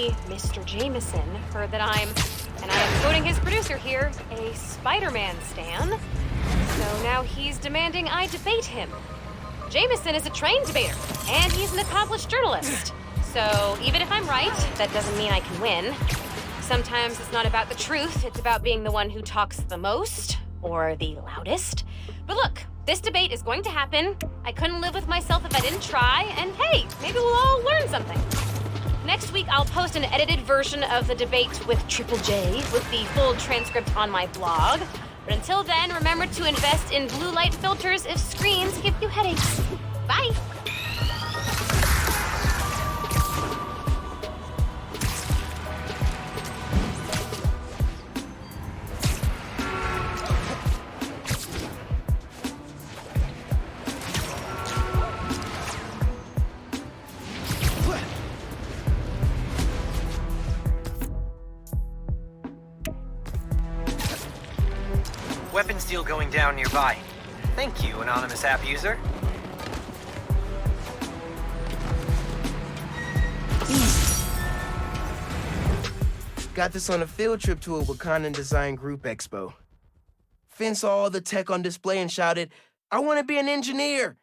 apparently Mr. Jameson heard that I'm, and I am quoting his producer here, a Spider-Man stan. So now he's demanding I debate him. Jameson is a trained debater, and he's an accomplished journalist. So even if I'm right, that doesn't mean I can win. Sometimes it's not about the truth, it's about being the one who talks the most, or the loudest. But look, this debate is going to happen. I couldn't live with myself if I didn't try, and hey, maybe we'll all learn something. Next week, I'll post an edited version of the debate with Triple J with the full transcript on my blog. But until then, remember to invest in blue light filters if screens give you headaches. Bye! Weapons deal going down nearby. Thank you, anonymous app user. Got this on a field trip to a Wakandan Design Group Expo. Finn saw all the tech on display and shouted, "I want to be an engineer!"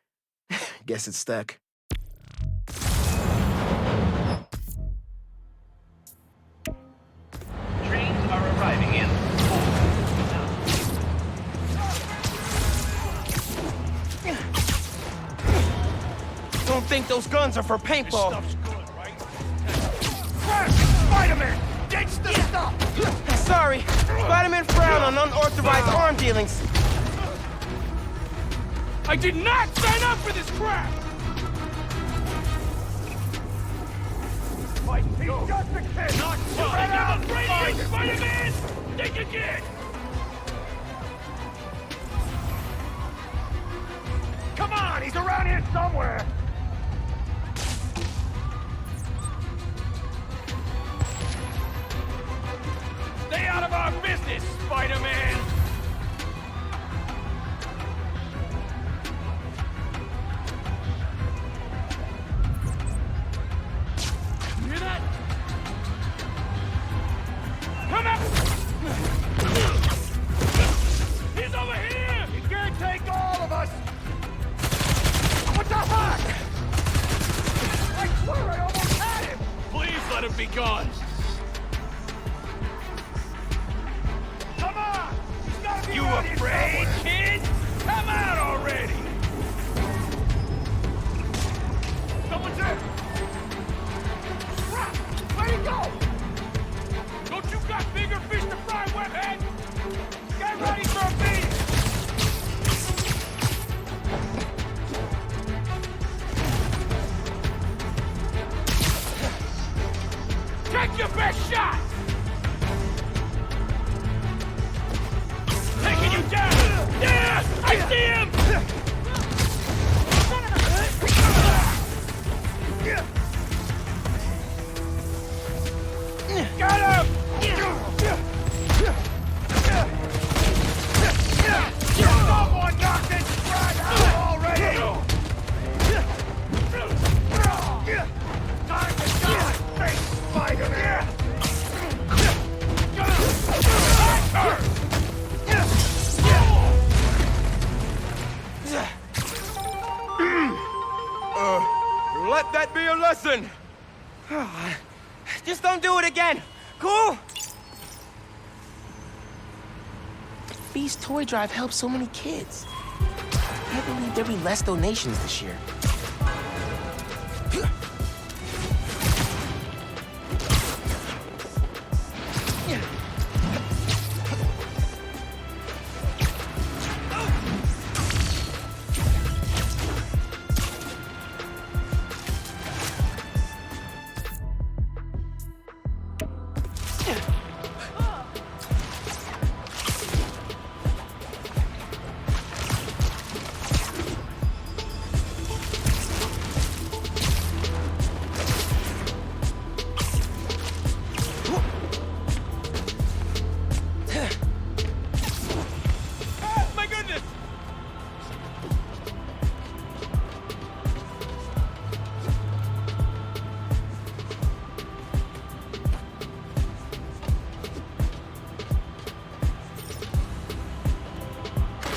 Guess it stuck. Trains are arriving in. Don't think those guns are for paintball. Stuff's good, right? Spiderman! Ditch the stuff! Sorry, Spiderman frowned on unauthorized arm dealings. I did not sign up for this crap! He's just a kid! Not I'm afraid of you, Spider-Man! Think again! Come on, he's around here somewhere! Stay out of our business, Spider-Man! You hear that? Come out! He's over here! He can't take all of us! What the fuck? I swear I almost had him! Please let him be gone! Come on! He's gotta be You afraid, kid? Come out already! Someone's in! Crap! Where'd he go? Don't you got bigger fish to fry, webhead? Get ready for a beating! Take your best shot! Taking you down! Yeah! I see him! Got him! Someone knock this crap out already! Time to die, fake Spider-Man! Let that be a lesson. Just don't do it again. Cool? Beast Toy Drive helps so many kids. Can't believe there'll be less donations this year.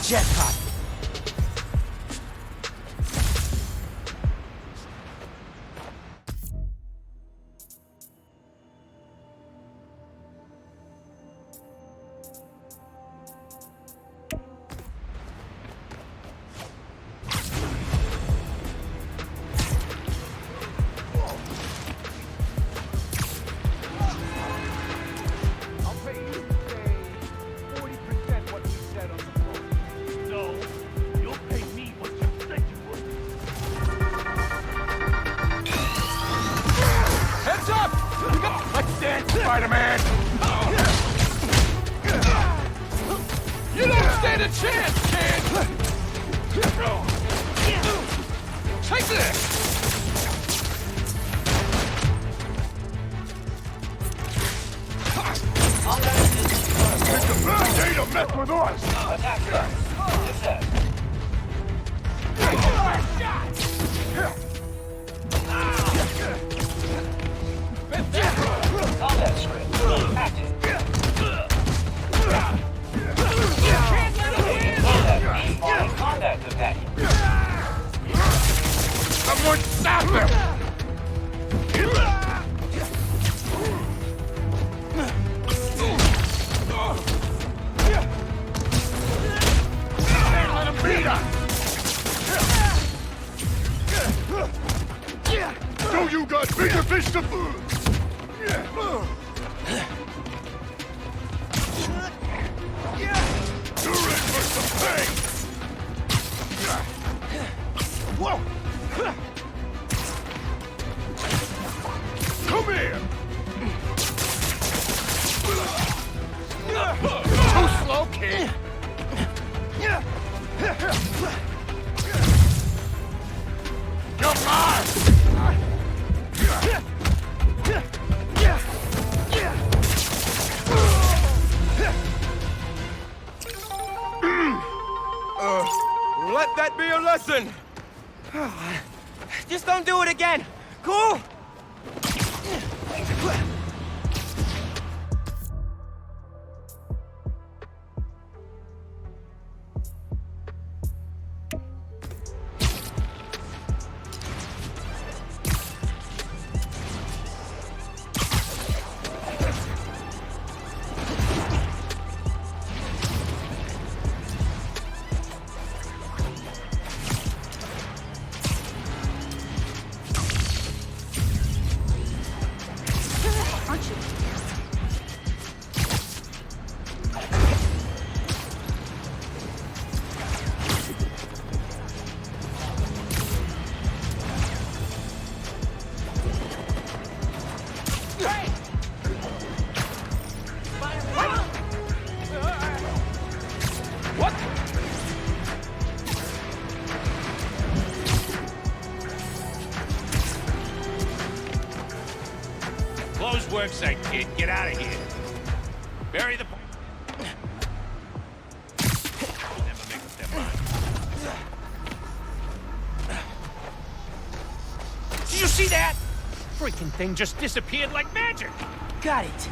Jackpot. I'll pay you, say, 40% what you said on the phone. No, you'll pay me what you said you would. Heads up! Let's dance, Spider-Man! You don't stand a chance, kid! Take this! It's a bad day to mess with us! Someone stop him! Let him beat us! So you got bigger fish to food! You're in for some pain! Whoa! Come here! Too slow, kid! You're mine! Let that be a lesson. Just don't do it again. Cool? Close work site, kid. Get out of here. Bury the... Never make up their mind. Did you see that? Freaking thing just disappeared like magic. Got it.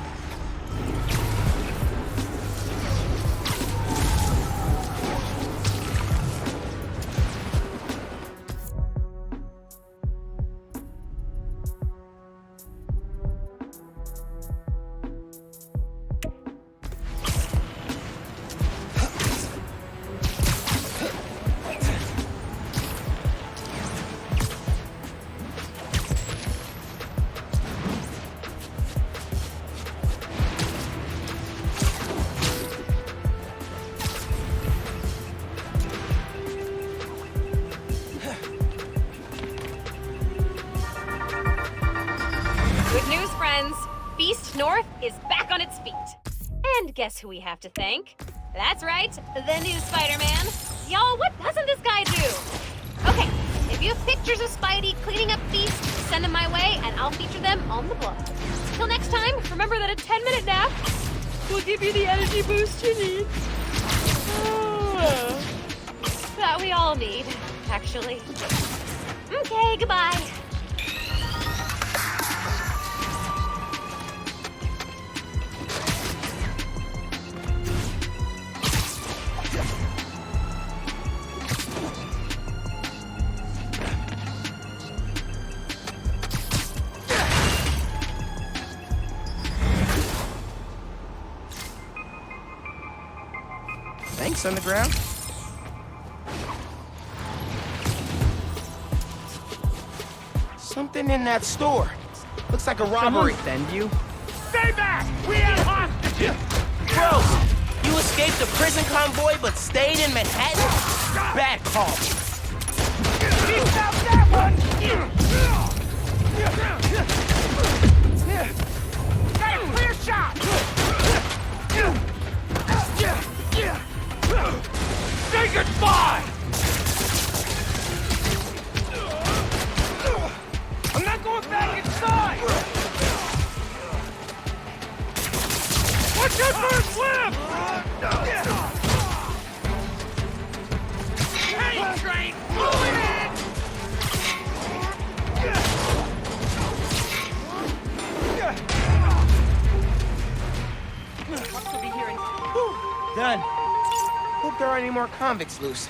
Good news, friends. Beast North is back on its feet. And guess who we have to thank? That's right, the new Spider-Man. Y'all, what doesn't this guy do? Okay, if you have pictures of Spidey cleaning up Beast, send them my way and I'll feature them on the blog. Till next time, remember that a 10-minute nap will give you the energy boost you need. That we all need, actually. Okay, goodbye. Thanks, Underground. Something in that store. Looks like a robbery. Send you? Stay back! We have hostages! Bro, you escaped the prison convoy but stayed in Manhattan? Bad call. He stopped that one! Got a clear shot! Say goodbye! I'm not going back inside! What's your first lift? Hey, train! Move it in! We'll be hearing. Done. Hope there aren't any more convicts loose.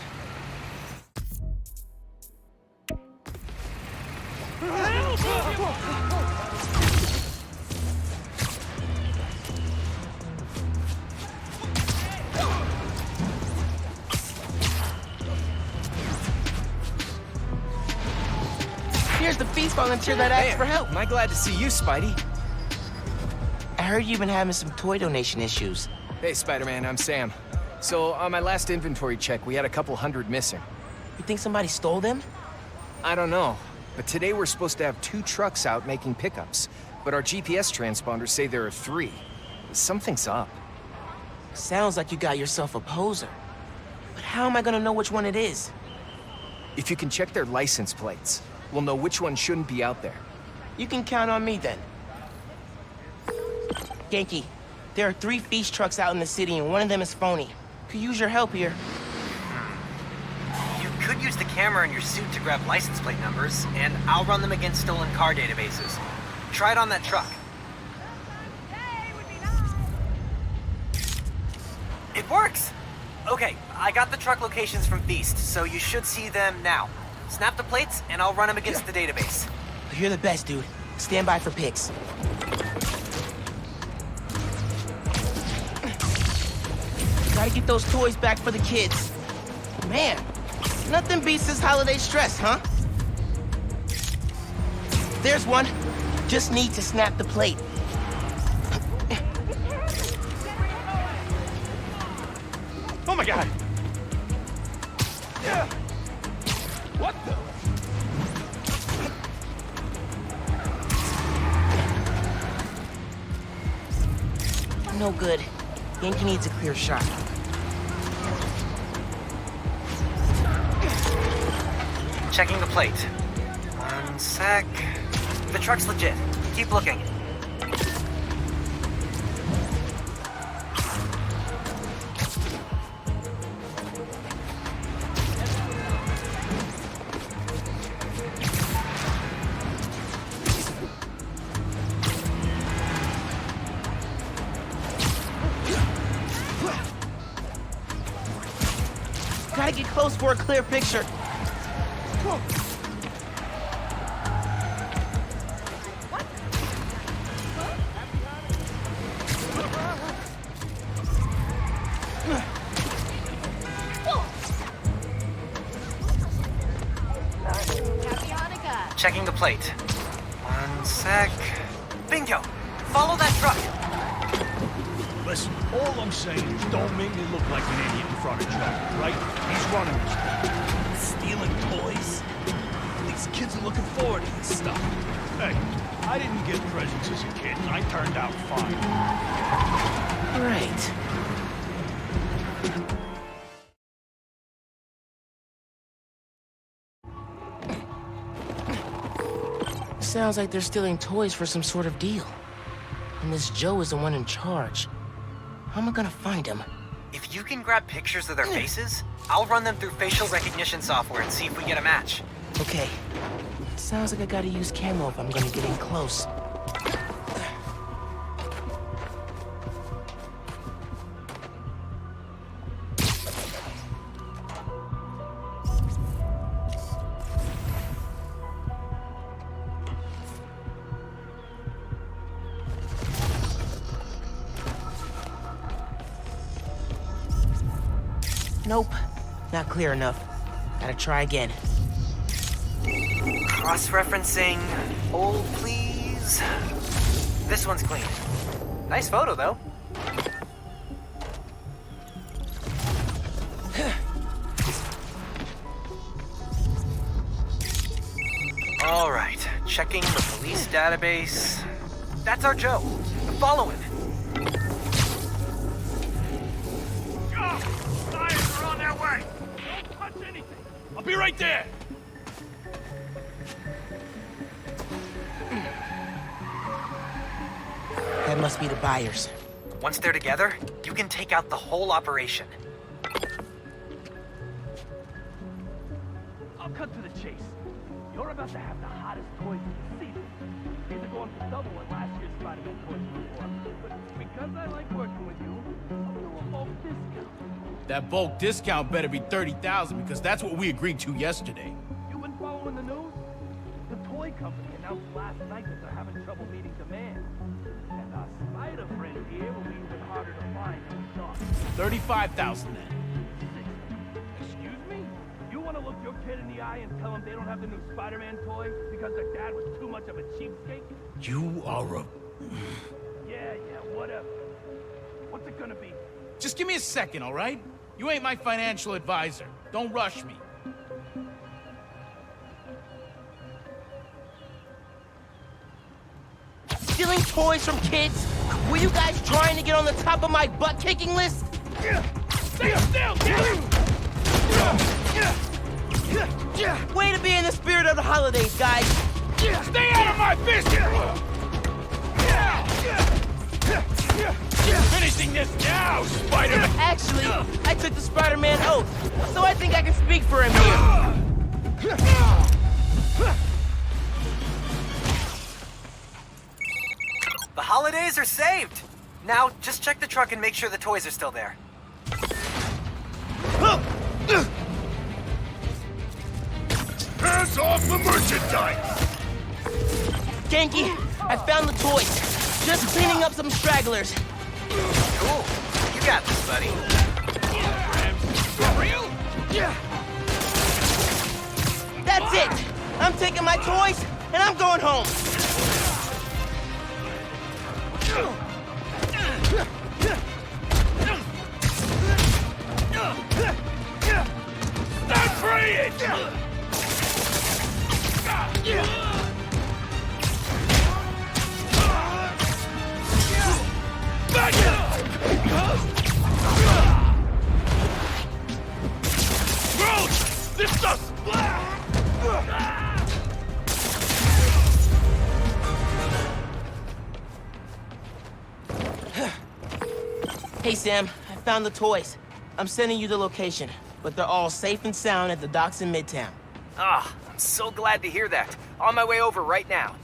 Here's the Feast volunteer that asked for help. Am I glad to see you, Spidey? I heard you've been having some toy donation issues. Hey, Spider-Man, I'm Sam. So, on my last inventory check, we had a couple hundred missing. You think somebody stole them? I don't know, but today we're supposed to have 2 trucks out making pickups. But our GPS transponders say there are 3. Something's up. Sounds like you got yourself a poser. But how am I gonna know which one it is? If you can check their license plates, we'll know which one shouldn't be out there. You can count on me then. Genki, there are 3 Feast trucks out in the city and one of them is phony. Could use your help here. You could use the camera in your suit to grab license plate numbers, and I'll run them against stolen car databases. Try it on that truck. It works! Okay, I got the truck locations from Feast, so you should see them now. Snap the plates, and I'll run them against the database. You're the best, dude. Stand by for pics. Gotta get those toys back for the kids. Man, nothing beats this holiday stress, huh? There's one. Just need to snap the plate. Oh my god! What the? No good. Yankee needs a clear shot. Checking the plate. One sec. The truck's legit. Keep looking. Gotta get close for a clear picture. Checking the plate. One sec. Bingo! Follow that truck! Listen, all I'm saying is don't make me look like an idiot in front of Joe, right? He's running this. Stealing toys? These kids are looking forward to this stuff. Hey, I didn't get presents as a kid, and I turned out fine. Right. Sounds like they're stealing toys for some sort of deal. And this Joe is the one in charge. How am I gonna find him? If you can grab pictures of their faces, I'll run them through facial recognition software and see if we get a match. Okay. Sounds like I gotta use camo if I'm gonna get in close. Nope, not clear enough. Gotta try again. Cross-referencing. Hold, please. This one's clean. Nice photo, though. All right, checking the police database. That's our Joe. Follow him. Lions are on their way! Don't touch anything! I'll be right there! That must be the buyers. Once they're together, you can take out the whole operation. I'll cut to the chase. You're about to have the hottest toys of the season. These are going for double what last year's Spider-Man toys were for. But because I like working with you, I'll do a bulk discount. That bulk discount better be 30,000 because that's what we agreed to yesterday. You been following the news? The toy company announced last night that they're having trouble meeting demand. And our spider friend here will be even harder to find than we thought. 35,000 then. Excuse me? You want to look your kid in the eye and tell them they don't have the new Spider-Man toy because their dad was too much of a cheapskate? You are a... Yeah, whatever. What's it gonna be? Just give me a second, all right? You ain't my financial advisor. Don't rush me. Stealing toys from kids? Were you guys trying to get on the top of my butt-kicking list? Stay still, damn it! Way to be in the spirit of the holidays, guys. Stay out of my business! Finishing this now, Spider-Man! Actually, I took the Spider-Man oath, so I think I can speak for him here. The holidays are saved. Now, just check the truck and make sure the toys are still there. Pass off the merchandise! Genki, I found the toys. Just cleaning up some stragglers. Cool. You got this, buddy. For real? That's it. I'm taking my toys, and I'm going home. Stop praying! This stuff's... Hey, Sam, I found the toys. I'm sending you the location, but they're all safe and sound at the docks in Midtown. Ah, I'm so glad to hear that. On my way over right now.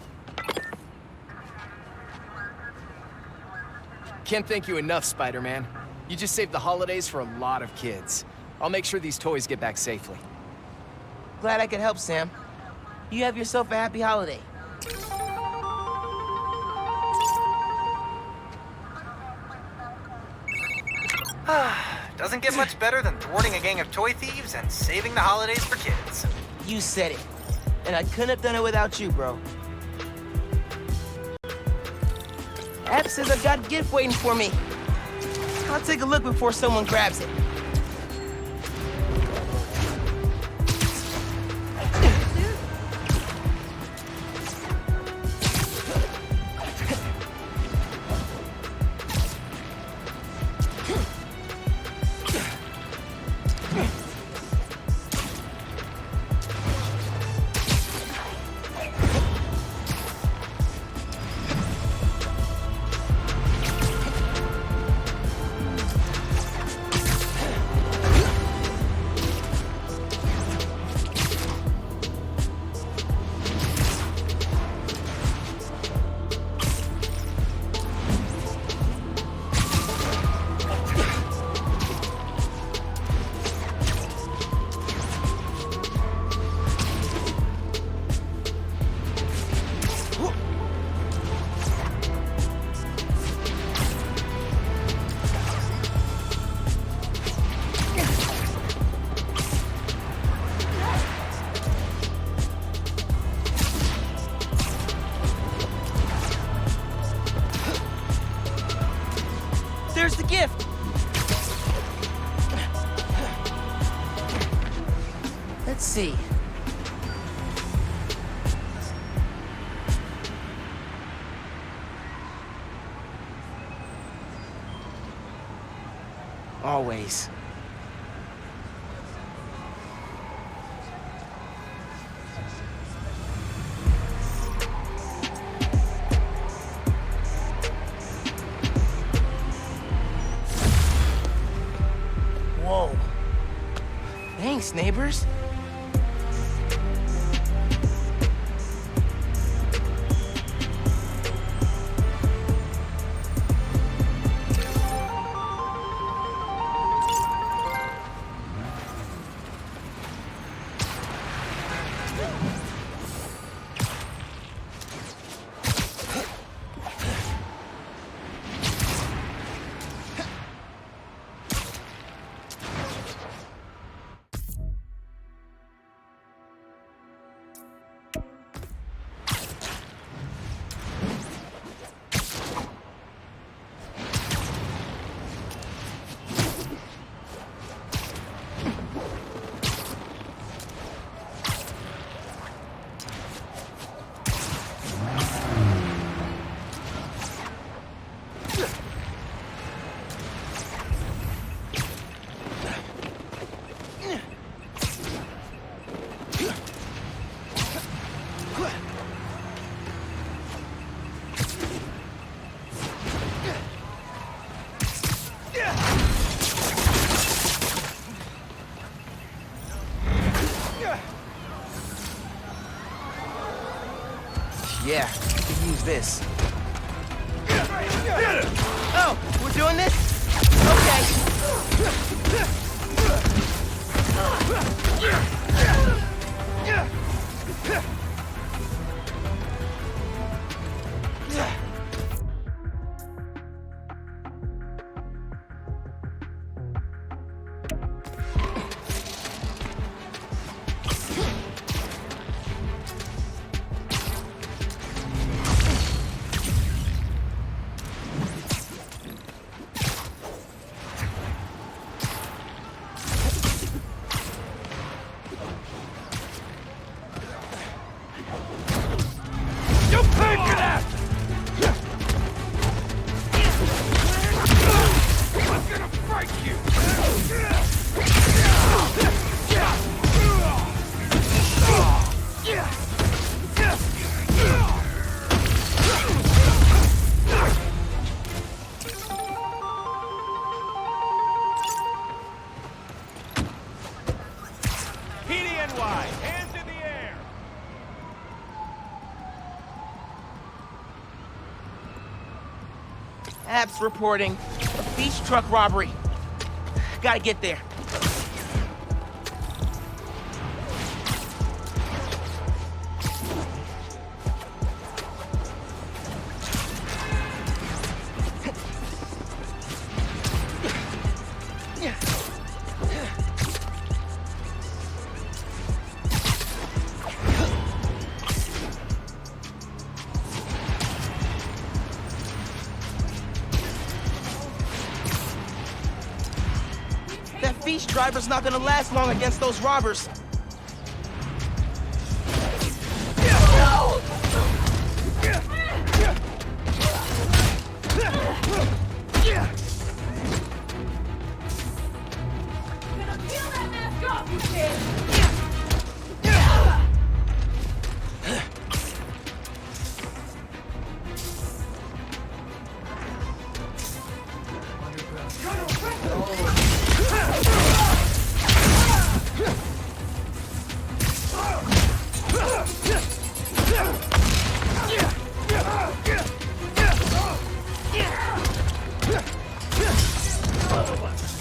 Can't thank you enough, Spider-Man. You just saved the holidays for a lot of kids. I'll make sure these toys get back safely. Glad I could help, Sam. You have yourself a happy holiday. Doesn't get much better than thwarting a gang of toy thieves and saving the holidays for kids. You said it. And I couldn't have done it without you, bro. App says I've got a gift waiting for me. I'll take a look before someone grabs it. Let's see. Always. Whoa. Thanks, neighbors. Yeah, we could use this. Oh, we're doing this? Me&theBois, hands in the air! Apps reporting a beach truck robbery. Gotta get there. That beach driver's not gonna last long against those robbers.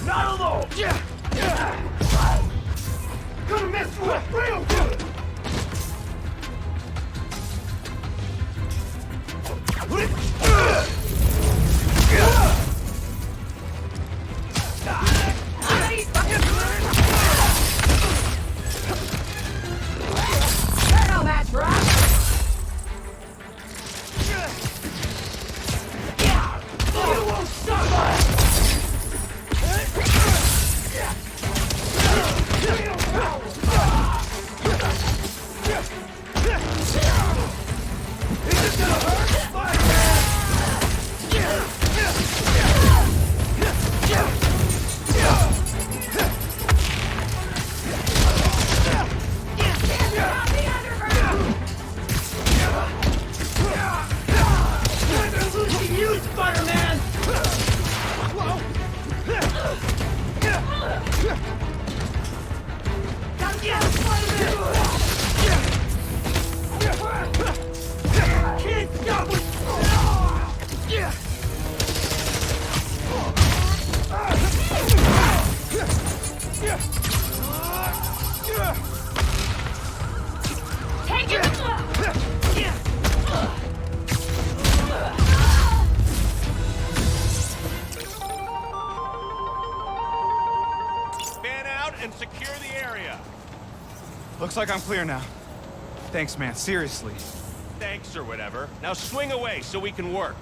Not alone! Gonna mess you up real good! Fan out and secure the area. Looks like I'm clear now. Thanks, man. Seriously. Thanks or whatever. Now swing away so we can work.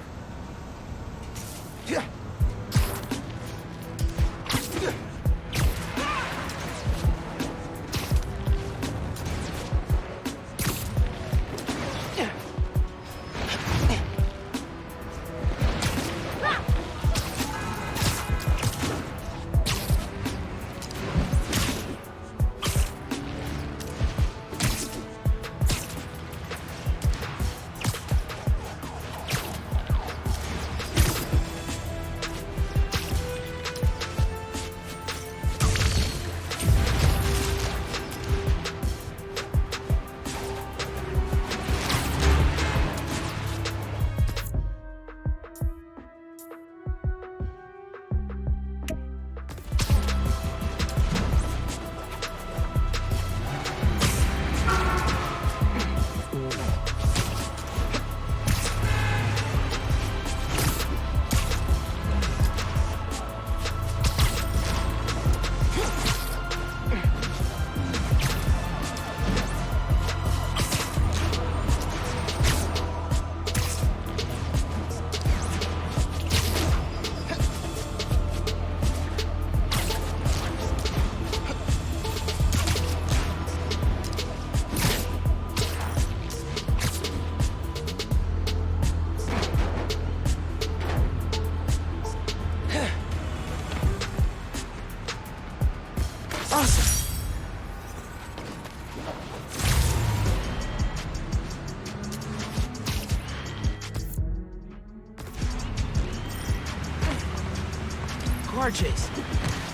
Car chase.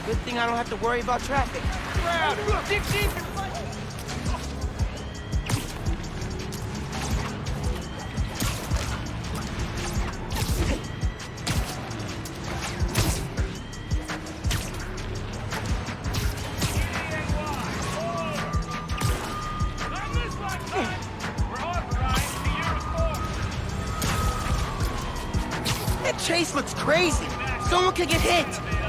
Good thing I don't have to worry about traffic. Dig deep and fight. That chase looks crazy. Someone could get hit.